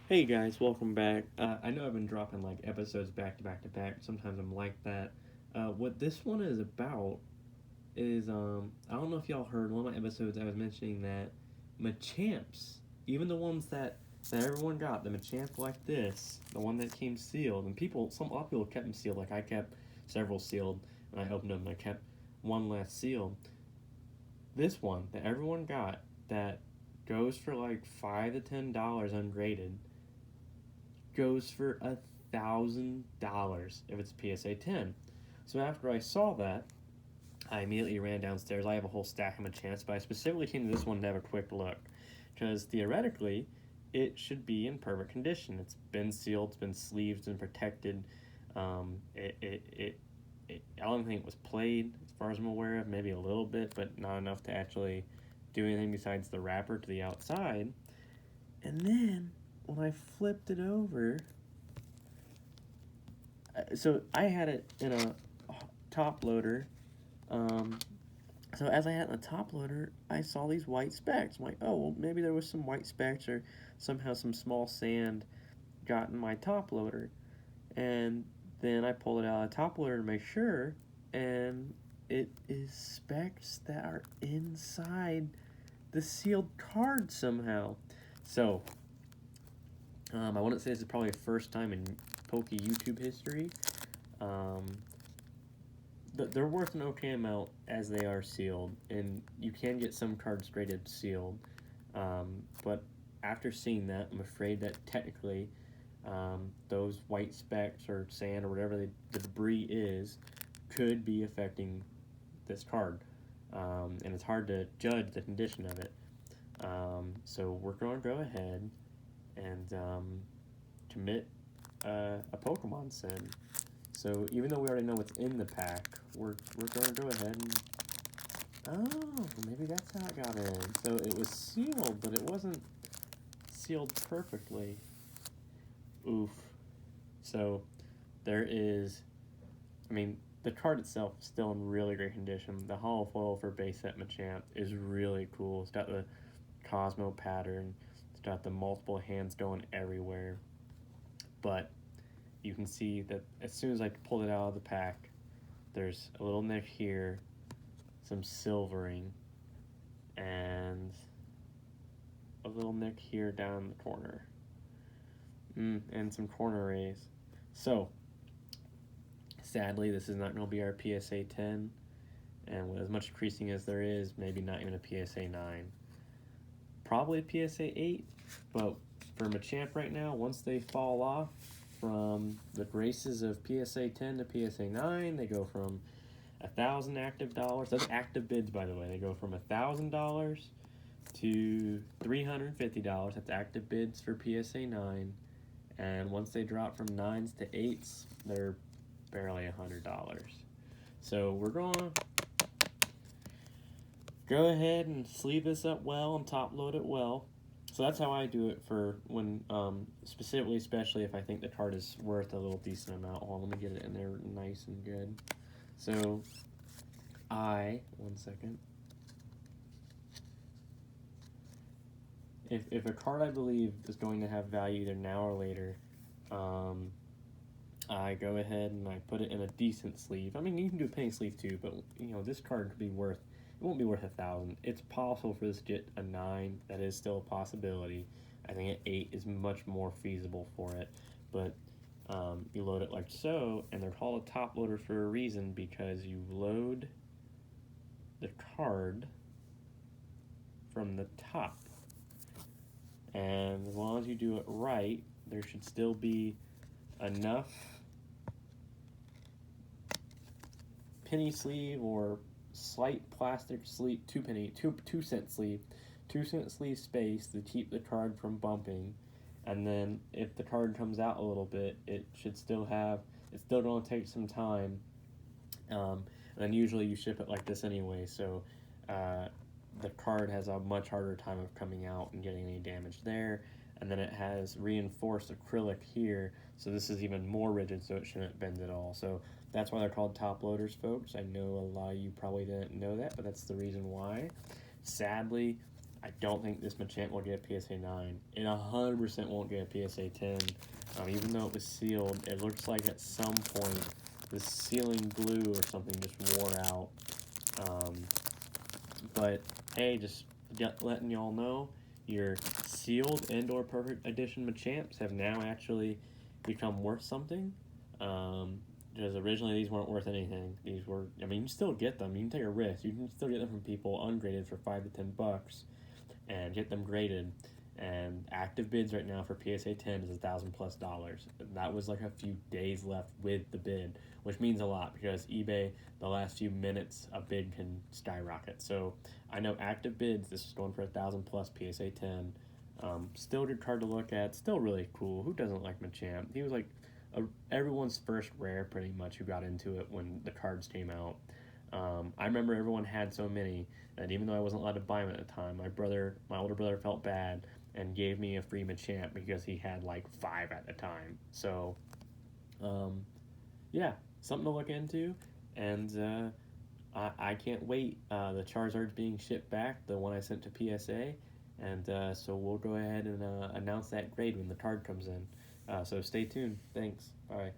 Hey guys, welcome back. I know I've been dropping like episodes back to back to back. Sometimes I'm like that. What this one is about is I don't know if y'all heard one of my episodes. I was mentioning that Machamps, even the ones that everyone got, the Machamp like this, the one that came sealed, and a lot of people kept them sealed. Like I kept several sealed, and I opened them. And I kept one last sealed. This one that everyone got that goes for like $5 to $10 ungraded goes for $1,000 if it's a PSA 10. So after I saw that, I immediately ran downstairs. I have a whole stack of Machamps, but I specifically came to this one to have a quick look because theoretically, it should be in perfect condition. It's been sealed, it's been sleeved and protected. I don't think it was played, as far as I'm aware of. Maybe a little bit, but not enough to actually do anything besides the wrapper to the outside. And then when I flipped it over, so I had it in a top loader. Um, so as I had it in a top loader, I saw these white specks. I'm like, oh, well, maybe there was some white specks or somehow some small sand got in my top loader. And then I pulled it out of the top loader to make sure, and it is specks that are inside the sealed card somehow. So, I wouldn't say this is probably the first time in Poke YouTube history. Um, they're worth an okay amount as they are sealed, and you can get some cards graded sealed. But after seeing that, I'm afraid that technically those white specks or sand or whatever the debris is could be affecting this card. And it's hard to judge the condition of it. So we're going to go ahead and commit a Pokemon sin. So even though we already know what's in the pack, we're going to go ahead and... Oh, maybe that's how it got in. So it was sealed, but it wasn't sealed perfectly. Oof. So there is... I mean, the card itself is still in really great condition. The hollow foil for base set Machamp is really cool. It's got the Cosmo pattern. It's got the multiple hands going everywhere. But you can see that as soon as I pulled it out of the pack, there's a little nick here, some silvering, and a little nick here down in the corner. And some corner rays. So, sadly, this is not going to be our PSA 10, and with as much creasing as there is, maybe not even a PSA 9. Probably a PSA 8, but for Machamp right now, once they fall off from the graces of PSA 10 to PSA 9, they go from 1,000 active dollars. That's active bids, by the way. They go from $1,000 to $350. That's active bids for PSA 9. And once they drop from 9s to 8s, they're barely $100. So we're going to go ahead and sleeve this up well and top load it well. So that's how I do it for when, specifically, especially if I think the card is worth a little decent amount. Hold on, let me get it in there nice and good. So, one second. If a card I believe is going to have value either now or later, I go ahead and I put it in a decent sleeve. I mean, you can do a penny sleeve too, but you know, this card could be worth, it won't be worth 1,000. It's possible for this to get a 9. That is still a possibility. I think an 8 is much more feasible for it, but you load it like so, and they're called a top loader for a reason, because you load the card from the top. And as long as you do it right, there should still be enough penny sleeve or slight plastic sleeve, 2 cent sleeve, 2 cent sleeve space to keep the card from bumping. And then if the card comes out a little bit, it should still have, it's still going to take some time. And then usually you ship it like this anyway, so the card has a much harder time of coming out and getting any damage there. And then it has reinforced acrylic here, so this is even more rigid, so it shouldn't bend at all. So that's why they're called top loaders, folks. I know a lot of you probably didn't know that, but that's the reason why. Sadly, I don't think this Machamp will get a PSA 9. It 100% won't get a PSA 10. Even though it was sealed, it looks like at some point the sealing glue or something just wore out. Um, but hey, just letting y'all know, your sealed and/or perfect edition Machamps have now actually become worth something. Because originally these weren't worth anything. These were, I mean, you still get them. You can take a risk. You can still get them from people ungraded for $5 to $10 and get them graded. And active bids right now for PSA 10 is $1,000+. That was like a few days left with the bid, which means a lot because eBay, the last few minutes, a bid can skyrocket. So I know active bids. This is going for $1,000+ PSA 10. Still a good card to look at. Still really cool. Who doesn't like Machamp? He was like everyone's first rare, pretty much, who got into it when the cards came out. I remember everyone had so many that even though I wasn't allowed to buy them at the time, my older brother, felt bad and gave me a free Machamp because he had like 5 at the time. So, yeah, something to look into. And I can't wait. The Charizard's being shipped back, the one I sent to PSA. And so we'll go ahead and announce that grade when the card comes in. So stay tuned. Thanks. Bye.